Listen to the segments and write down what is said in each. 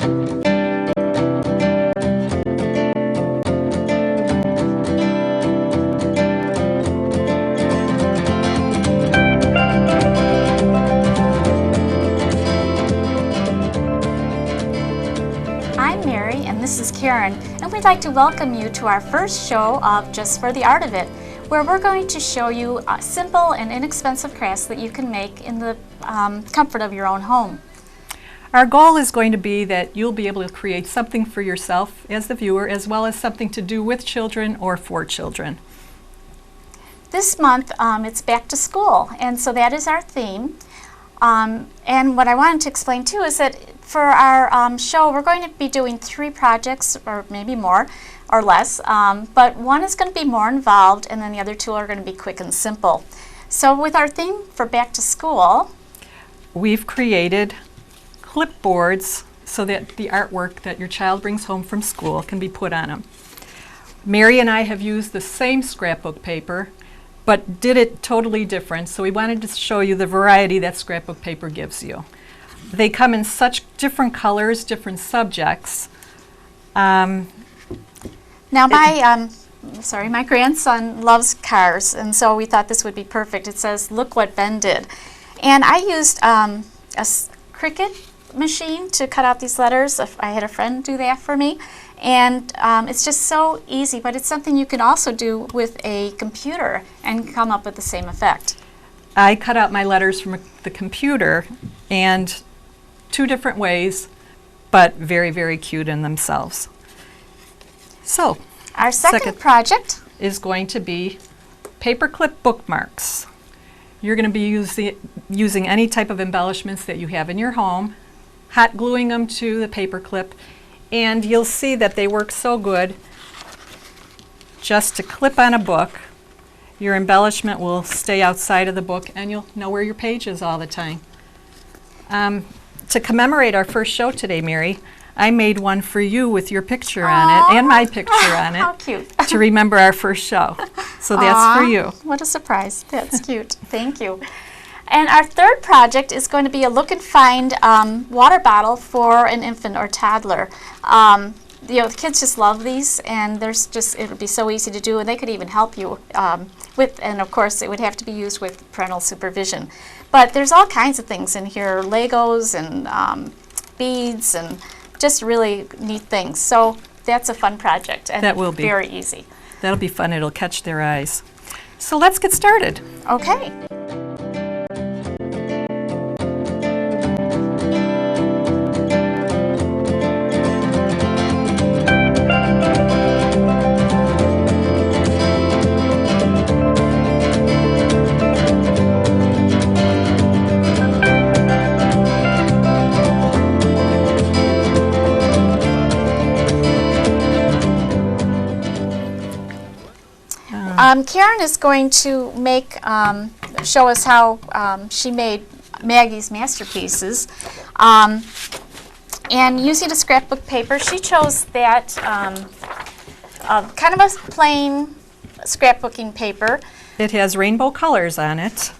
I'm Mary and this is Karen, and we'd like to welcome you to our first show of Just for the Art of It, where we're going to show you simple and inexpensive crafts that you can make in the comfort of your own home. Our goal is going to be that you'll be able to create something for yourself as the viewer, as well as something to do with children or for children. This month it's back to school, and so that is our theme. And what I wanted to explain too is that for our show we're going to be doing 3 projects, or maybe more or less, but one is going to be more involved and then the other 2 are going to be quick and simple. So with our theme for back to school, we've created clipboards so that the artwork that your child brings home from school can be put on them. Mary and I have used the same scrapbook paper, but did it totally different, so we wanted to show you the variety that scrapbook paper gives you. They come in such different colors, different subjects. Now my grandson loves cars, and so we thought this would be perfect. It says, "Look what Ben did." And I used a Cricut machine to cut out these letters. I had a friend do that for me. And it's just so easy, but it's something you can also do with a computer and come up with the same effect. I cut out my letters from the computer, and 2 different ways, but very, very cute in themselves. So, our second project is going to be paperclip bookmarks. You're going to be using any type of embellishments that you have in your home, hot gluing them to the paperclip, and you'll see that they work so good just to clip on a book. Your embellishment will stay outside of the book and you'll know where your page is all the time. To commemorate our first show today, Mary, I made one for you with your picture on it and my picture on it. How cute. To remember our first show. So that's for you. What a surprise. That's cute. Thank you. And our third project is going to be a look and find water bottle for an infant or toddler. The kids just love these, and it would be so easy to do, and they could even help you with, and of course it would have to be used with parental supervision. But there's all kinds of things in here, Legos and beads and just really neat things. So that's a fun project, and that will be very easy. That'll be fun. It'll catch their eyes. So let's get started. Okay. Karen is going to show us how she made Maggie's masterpieces. And using a scrapbook paper, she chose that kind of a plain scrapbooking paper. It has rainbow colors on it.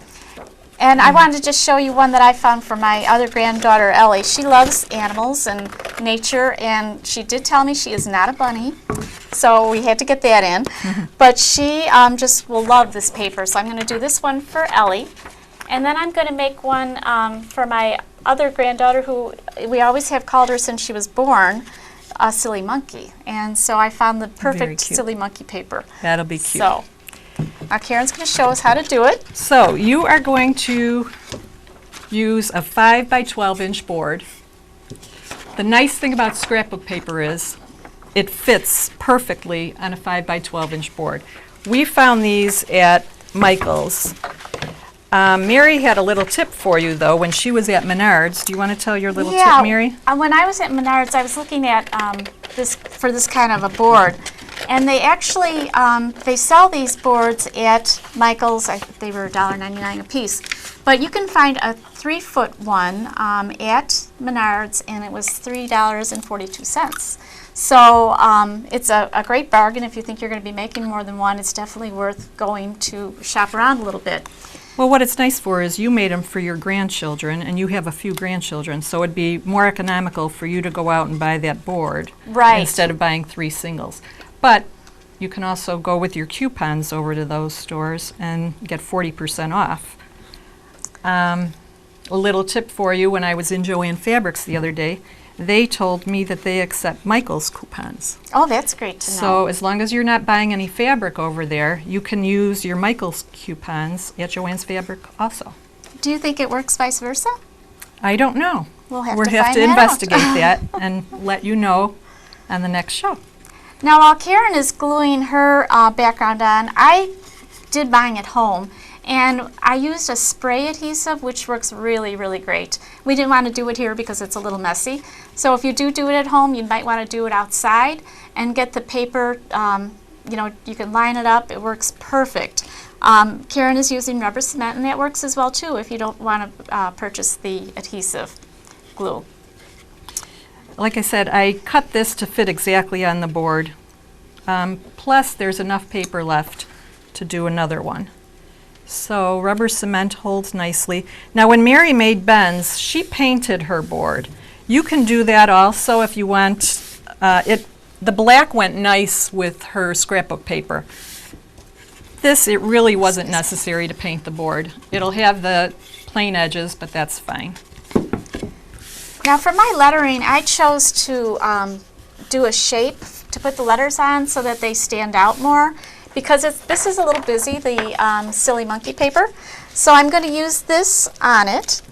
And I wanted to just show you one that I found for my other granddaughter, Ellie. She loves animals and nature, and she did tell me she is not a bunny, so we had to get that in. But she just will love this paper, so I'm going to do this one for Ellie. And then I'm going to make one for my other granddaughter, who we always have called her since she was born, a silly monkey. And so I found the perfect silly monkey paper. That'll be cute. So now Karen's going to show us how to do it. So you are going to use a 5 by 12 inch board. The nice thing about scrapbook paper is it fits perfectly on a 5 by 12 inch board. We found these at Michael's. Mary had a little tip for you though when she was at Menards. Do you want to tell your little tip, Mary? When I was at Menards, I was looking at this kind of a board. And they actually, they sell these boards at Michael's. I think they were $1.99 a piece. But you can find a 3-foot one at Menards, and it was $3.42. So it's a great bargain if you think you're going to be making more than one. It's definitely worth going to shop around a little bit. Well, what it's nice for is you made them for your grandchildren, and you have a few grandchildren, so it'd be more economical for you to go out and buy that board Right. instead of buying 3 singles. But you can also go with your coupons over to those stores and get 40% off. A little tip for you, when I was in Joann Fabrics the other day, they told me that they accept Michael's coupons. Oh, that's great to know. So as long as you're not buying any fabric over there, you can use your Michael's coupons at Joann's Fabric also. Do you think it works vice versa? I don't know. We'll have We'll to have find to that out. investigate that and let you know on the next show. Now, while Karen is gluing her background on, I did mine at home, and I used a spray adhesive, which works really, really great. We didn't want to do it here because it's a little messy. So if you do it at home, you might want to do it outside and get the paper, you can line it up. It works perfect. Karen is using rubber cement, and that works as well, too, if you don't want to purchase the adhesive glue. Like I said, I cut this to fit exactly on the board. Plus, there's enough paper left to do another one. So rubber cement holds nicely. Now, when Mary made Ben's, she painted her board. You can do that also if you want. The black went nice with her scrapbook paper. This, it really wasn't necessary to paint the board. It'll have the plain edges, but that's fine. Now for my lettering, I chose to do a shape to put the letters on so that they stand out more, because this is a little busy, the Silly Monkey paper. So I'm going to use this on it,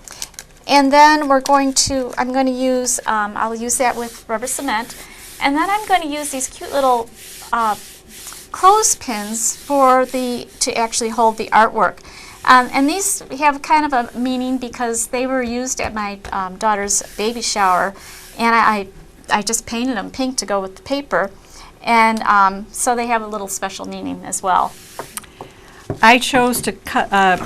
and then I'm going to use, I'll use that with rubber cement, and then I'm going to use these cute little clothespins to actually hold the artwork. And these have kind of a meaning because they were used at my daughter's baby shower, and I just painted them pink to go with the paper, and so they have a little special meaning as well. I chose to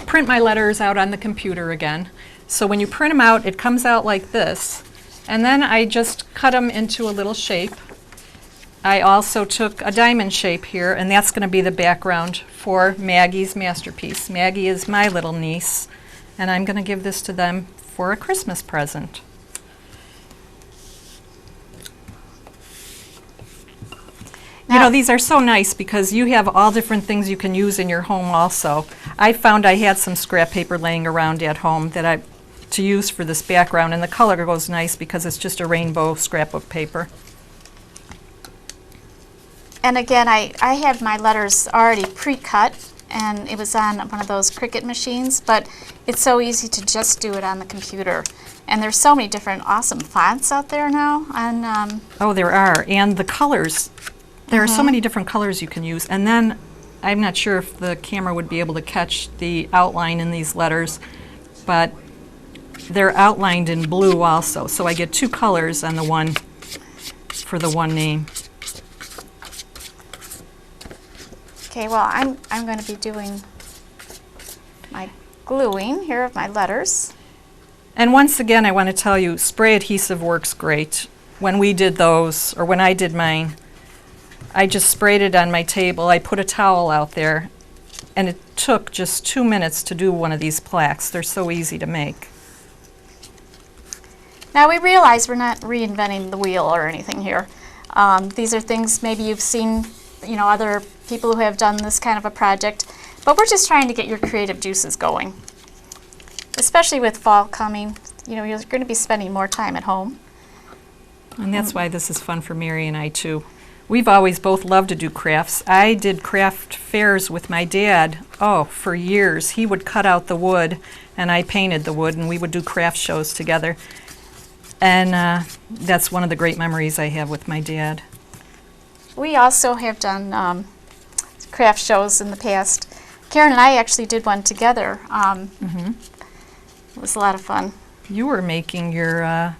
print my letters out on the computer again. So when you print them out, it comes out like this, and then I just cut them into a little shape. I also took a diamond shape here, and that's going to be the background for Maggie's masterpiece. Maggie is my little niece, and I'm going to give this to them for a Christmas present. You know, these are so nice because you have all different things you can use in your home also. I found I had some scrap paper laying around at home that to use for this background, and the color goes nice because it's just a rainbow scrapbook paper. And again, I have my letters already pre-cut, and it was on one of those Cricut machines, but it's so easy to just do it on the computer. And there's so many different awesome fonts out there now. And oh, there are. And the colors. There are so many different colors you can use. And then I'm not sure if the camera would be able to catch the outline in these letters, but they're outlined in blue also. So I get 2 colors on the one for the one name. okay, well, I'm going to be doing my gluing here of my letters. And once again, I want to tell you, spray adhesive works great. When we did those, or when I did mine, I just sprayed it on my table. I put a towel out there, and it took just 2 minutes to do one of these plaques. They're so easy to make. Now we realize we're not reinventing the wheel or anything here. These are things maybe you've seen, other people who have done this kind of a project, but we're just trying to get your creative juices going. Especially with fall coming, you're going to be spending more time at home. And that's why this is fun for Mary and I too. We've always both loved to do crafts. I did craft fairs with my dad, for years. He would cut out the wood, and I painted the wood, and we would do craft shows together. And that's one of the great memories I have with my dad. We also have done craft shows in the past. Karen and I actually did one together. It was a lot of fun. You were making your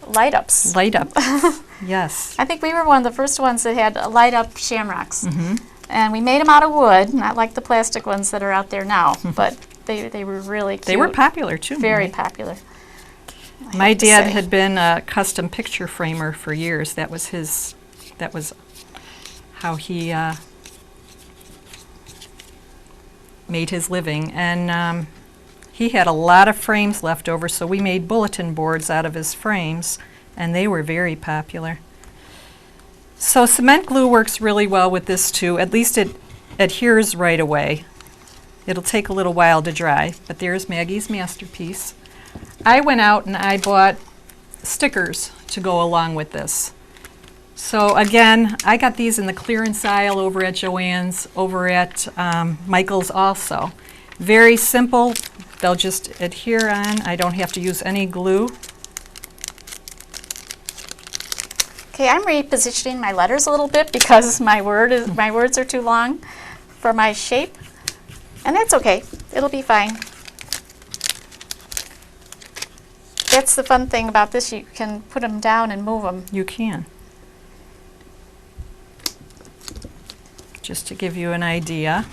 light-ups. Light-up. Yes. I think we were one of the first ones that had light-up shamrocks. And we made them out of wood, not like the plastic ones that are out there now, but they were really cute. They were popular too. Very popular. My dad had been a custom picture framer for years. That was how he made his living. And He had a lot of frames left over, so we made bulletin boards out of his frames, and they were very popular. So cement glue works really well with this too. At least it adheres right away. It'll take a little while to dry, but there's Maggie's masterpiece. I went out and I bought stickers to go along with this. So again, I got these in the clearance aisle over at Joann's, over at Michael's also. Very simple. They'll just adhere on. I don't have to use any glue. Okay, I'm repositioning my letters a little bit because my words are too long for my shape. And that's okay. It'll be fine. That's the fun thing about this. You can put them down and move them. You can. Just to give you an idea.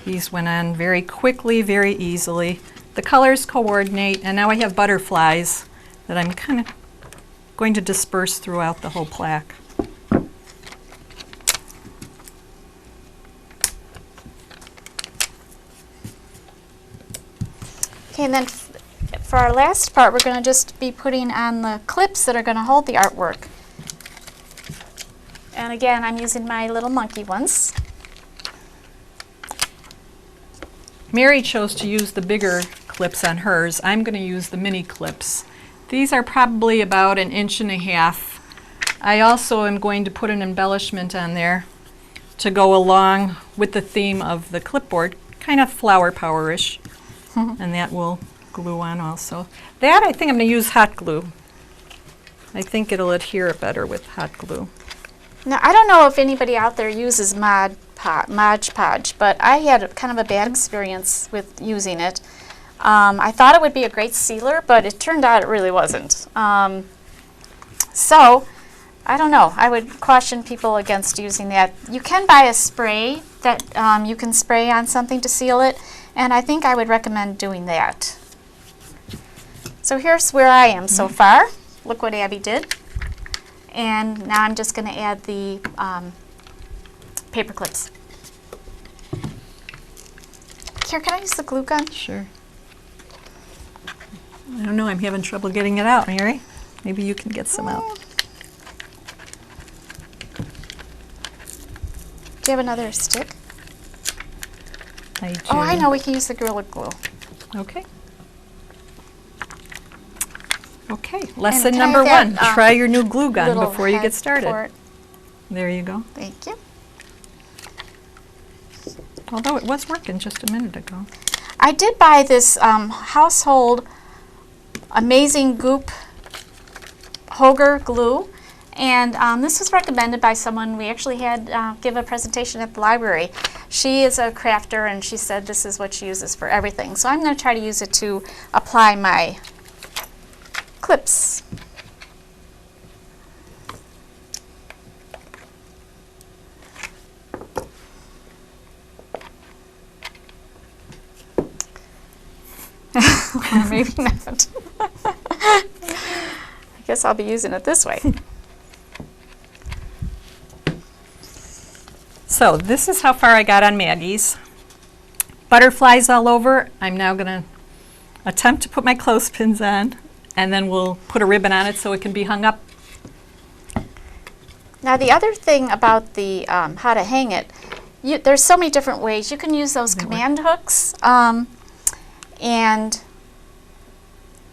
These went on very quickly, very easily. The colors coordinate, and now I have butterflies that I'm kind of going to disperse throughout the whole plaque. Okay, and then for our last part, we're going to just be putting on the clips that are going to hold the artwork. And again, I'm using my little monkey ones. Mary chose to use the bigger clips on hers. I'm going to use the mini clips. These are probably about 1.5 inches. I also am going to put an embellishment on there to go along with the theme of the clipboard, kind of flower power-ish. And that will glue on also. That I think I'm going to use hot glue. I think it'll adhere better with hot glue. Now, I don't know if anybody out there uses Mod Podge, but I had kind of a bad experience with using it. I thought it would be a great sealer, but it turned out it really wasn't. So, I don't know. I would caution people against using that. You can buy a spray that you can spray on something to seal it, and I think I would recommend doing that. So here's where I am so far. Look what Abby did. And now I'm just going to add the paper clips. Here, can I use the glue gun? Sure. I don't know, I'm having trouble getting it out, Mary. Maybe you can get some out. Do you have another stick? I do. Oh, I know, we can use the Gorilla Glue. Okay. Okay, lesson can I number have one. that, Try your new glue gun little before you head get started. for it. There you go. Thank you. Although it was working just a minute ago. I did buy this household amazing goop Hoger glue, and this was recommended by someone we actually had give a presentation at the library. She is a crafter, and she said this is what she uses for everything. So I'm going to try to use it to apply my clips. Or maybe not. I guess I'll be using it this way. So this is how far I got on Maggie's. Butterflies all over. I'm now going to attempt to put my clothespins on, and then we'll put a ribbon on it so it can be hung up. Now the other thing about the how to hang it, there's so many different ways. You can use those command hooks, and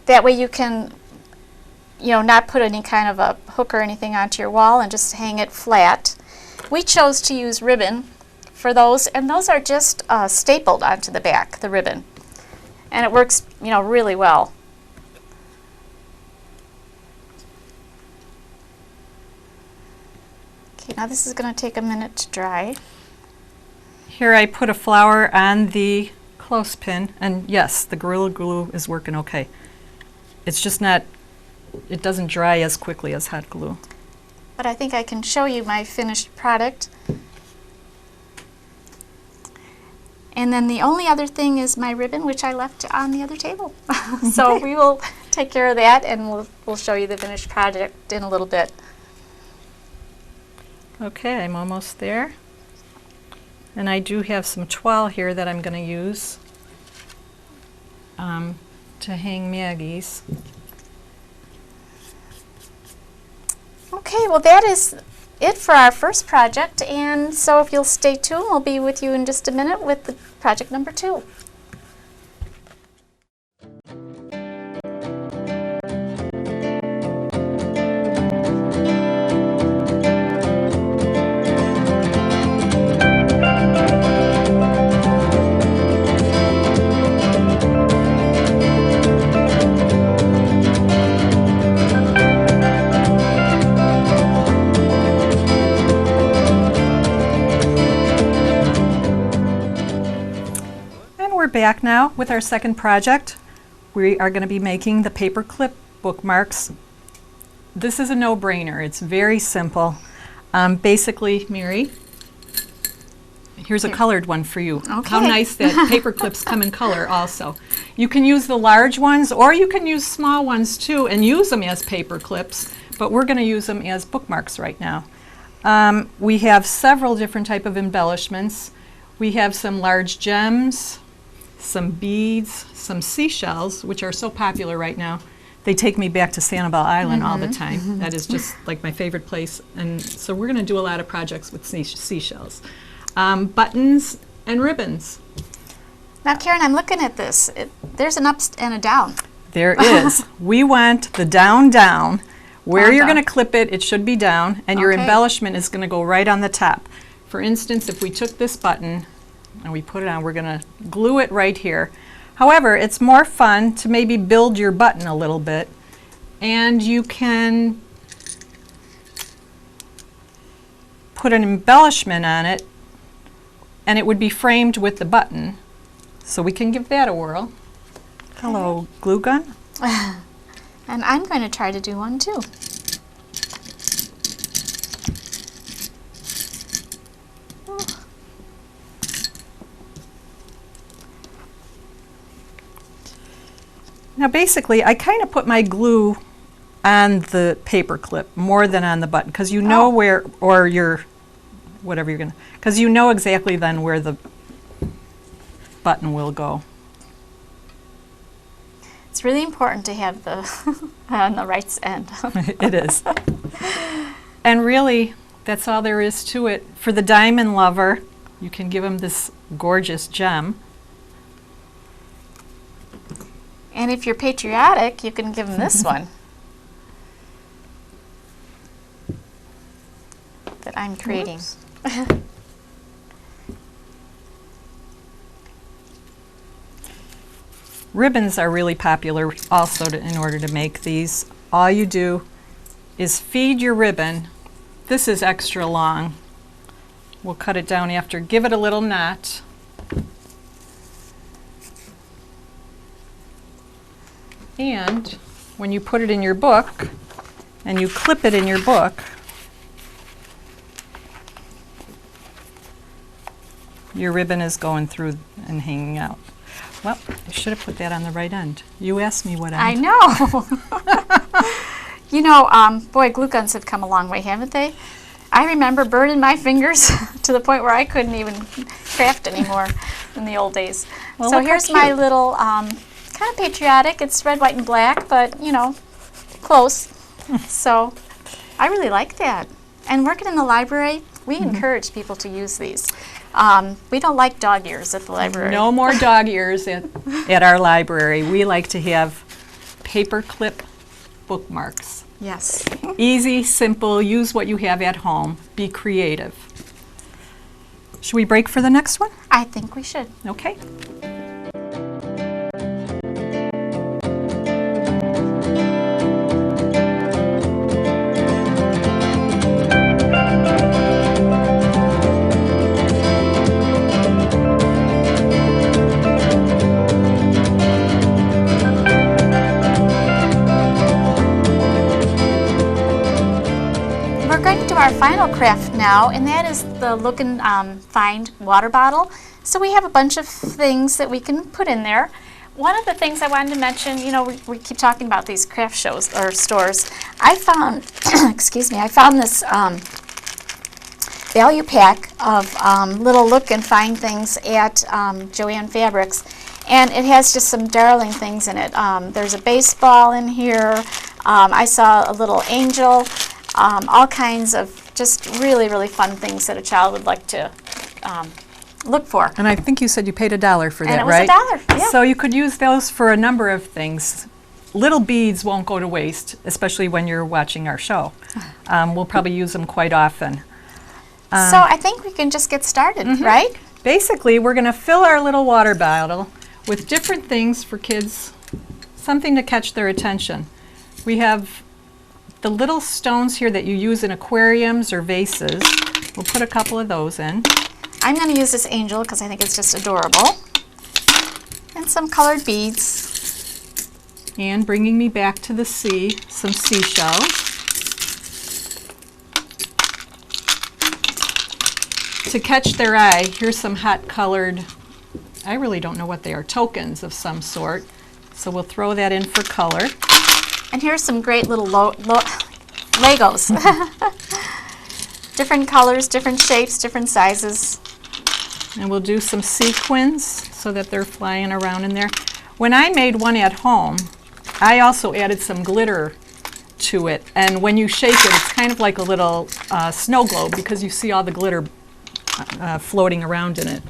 that way you can, not put any kind of a hook or anything onto your wall and just hang it flat. We chose to use ribbon for those, and those are just stapled onto the back, the ribbon. And it works, really well. Okay, now this is going to take a minute to dry. Here I put a flower on the clothespin, and yes, the Gorilla Glue is working okay. It's just not, it doesn't dry as quickly as hot glue. But I think I can show you my finished product. And then the only other thing is my ribbon, which I left on the other table. So we will take care of that, and we'll show you the finished project in a little bit. Okay, I'm almost there. And I do have some toile here that I'm going to use. to hang Maggie's. Okay, well that is it for our first project, and so if you'll stay tuned, we'll be with you in just a minute with the project number 2. We're back now with our second project. We are going to be making the paperclip bookmarks. This is a no-brainer. It's very simple. Basically, Mary, here's a colored one for you. Okay. How nice that paper clips come in color also. You can use the large ones, or you can use small ones too and use them as paper clips, but we're going to use them as bookmarks right now. We have several different type of embellishments. We have some large gems, some beads, some seashells, which are so popular right now. They take me back to Sanibel Island all the time. That is just like my favorite place. And so we're going to do a lot of projects with seashells. Buttons and ribbons. Now Karen, I'm looking at this. There's an up and a down. There is. We want the down, down. Where Down, you're down. going to clip it, it should be down, and your Okay. embellishment is going to go right on the top. For instance, if we took this button and we put it on, we're going to glue it right here. However, it's more fun to maybe build your button a little bit, and you can put an embellishment on it, and it would be framed with the button. So we can give that a whirl. Hello, glue gun. And I'm going to try to do one too. Now basically, I kind of put my glue on the paper clip more than on the button, because you know where, or your, whatever you're going to, because you know exactly then where the button will go. It's really important to have the on the right end. It is. And really, that's all there is to it. For the diamond lover, you can give him this gorgeous gem. And if you're patriotic, you can give them this one that I'm creating. Ribbons are really popular also in order to make these. All you do is feed your ribbon. This is extra long. We'll cut it down after. Give it a little knot. And when you put it in your book and you clip it in your book, your ribbon is going through and hanging out. Well, I should have put that on the right end. You asked me what end. I know. You know, boy, glue guns have come a long way, haven't they? I remember burning my fingers to the point where I couldn't even craft anymore in the old days. Well, So look how here's my cute. little, kind of patriotic. It's red, white, and black, but, you know, close. So I really like that. And working in the library, we encourage people to use these. We don't like dog ears at the library. No more dog ears at our library. We like to have paper clip bookmarks. Yes. Easy, simple, use what you have at home. Be creative. Should we break for the next one? I think we should. Okay. We're going to do our final craft now, and that is the Look and Find water bottle. So we have a bunch of things that we can put in there. One of the things I wanted to mention, you know, we keep talking about these craft shows or stores. I found, excuse me, I found this value pack of little Look and Find things at Joann Fabrics. And it has just some darling things in it. There's a baseball in here. I saw a little angel. All kinds of just really, really fun things that a child would like to look for. And I think you said you paid $1 for that, And it was right? $1, yeah. So you could use those for a number of things. Little beads won't go to waste, especially when you're watching our show. We'll probably use them quite often. So I think we can just get started, right? Basically, we're going to fill our little water bottle with different things for kids, something to catch their attention. We have the little stones here that you use in aquariums or vases. We'll put a couple of those in. I'm going to use this angel because I think it's just adorable. And some colored beads. And bringing me back to the sea, some seashells. To catch their eye, here's some hot colored, I really don't know what they are, tokens of some sort. So we'll throw that in for color. And here's some great little Legos. Different colors, different shapes, different sizes. And we'll do some sequins so that they're flying around in there. When I made one at home, I also added some glitter to it. And when you shake it, it's kind of like a little snow globe because you see all the glitter floating around in it.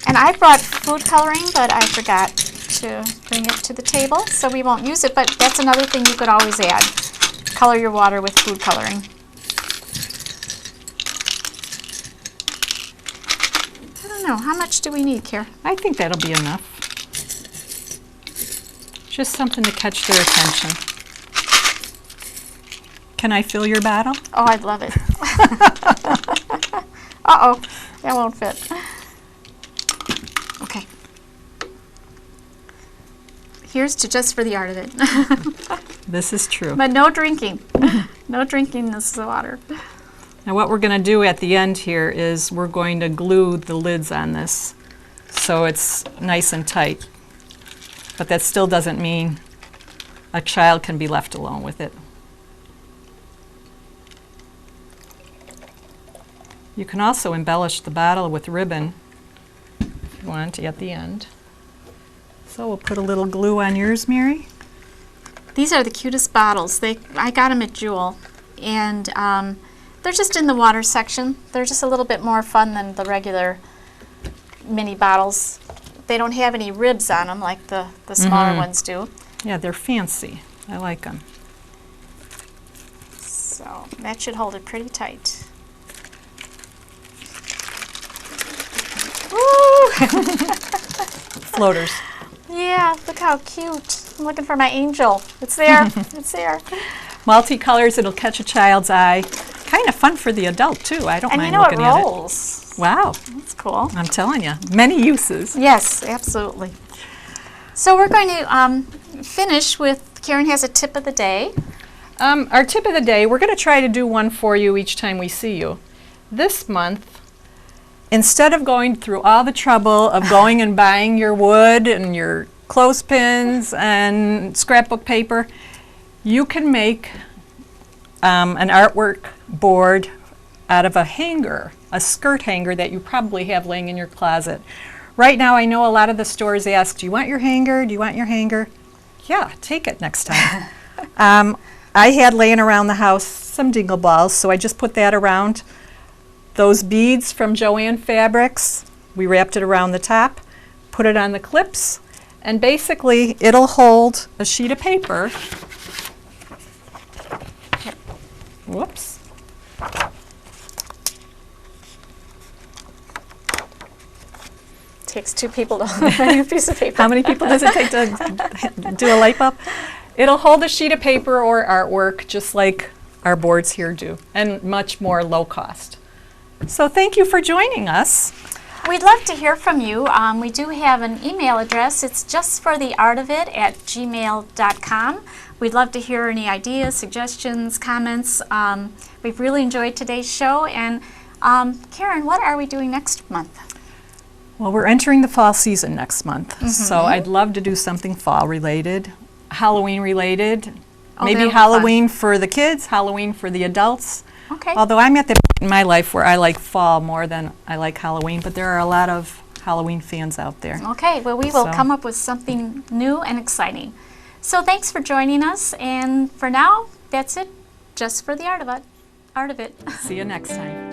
And I brought food coloring, but I forgot to bring it to the table, so we won't use it, but that's another thing you could always add. Color your water with food coloring. I don't know, how much do we need, Kara? I think that'll be enough. Just something to catch their attention. Can I fill your bottle? Oh, I'd love it. Uh-oh, that won't fit. Okay. Here's to just for the art of it. This is true. But no drinking. No drinking this water. Now what we're going to do at the end here is we're going to glue the lids on this so it's nice and tight. But that still doesn't mean a child can be left alone with it. You can also embellish the bottle with ribbon if you want at the end. So we'll put a little glue on yours, Mary. These are the cutest bottles. I got them at Jewel, and they're just in the water section. They're just a little bit more fun than the regular mini bottles. They don't have any ribs on them like the smaller ones do. Yeah, they're fancy. I like them. So that should hold it pretty tight. Woo! Floaters. Yeah, look how cute. I'm looking for my angel. It's there. It's there. Multicolors, it'll catch a child's eye. Kind of fun for the adult, too. I don't And mind you know, looking it at it. rolls. Wow. That's cool. I'm telling you, many uses. Yes, absolutely. So we're going to finish with, Karen has a tip of the day. Our tip of the day, we're going to try to do one for you each time we see you. This month, instead of going through all the trouble of going and buying your wood and your clothespins and scrapbook paper, you can make an artwork board out of a hanger, a skirt hanger that you probably have laying in your closet. Right now, I know a lot of the stores ask, do you want your hanger? Do you want your hanger? Yeah, take it next time. I had laying around the house some dingle balls, so I just put that around. Those beads from Joann Fabrics, we wrapped it around the top, put it on the clips, and basically it'll hold a sheet of paper. Whoops. Takes two people to hold a piece of paper. How many people does it take to do a light bulb? It'll hold a sheet of paper or artwork just like our boards here do, and much more low cost. So thank you for joining us. We'd love to hear from you. We do have an email address. It's justfortheartofit@gmail.com. We'd love to hear any ideas, suggestions, comments. We've really enjoyed today's show. And Karen, what are we doing next month? Well, we're entering the fall season next month, so I'd love to do something fall related, Halloween related, maybe that'll be Halloween for the kids, Halloween for the adults. Okay. Although I'm at the point in my life where I like fall more than I like Halloween, but there are a lot of Halloween fans out there. Okay, well, we will So- come up with something new and exciting. So thanks for joining us, and for now, that's it, just for the art of it. See you next time.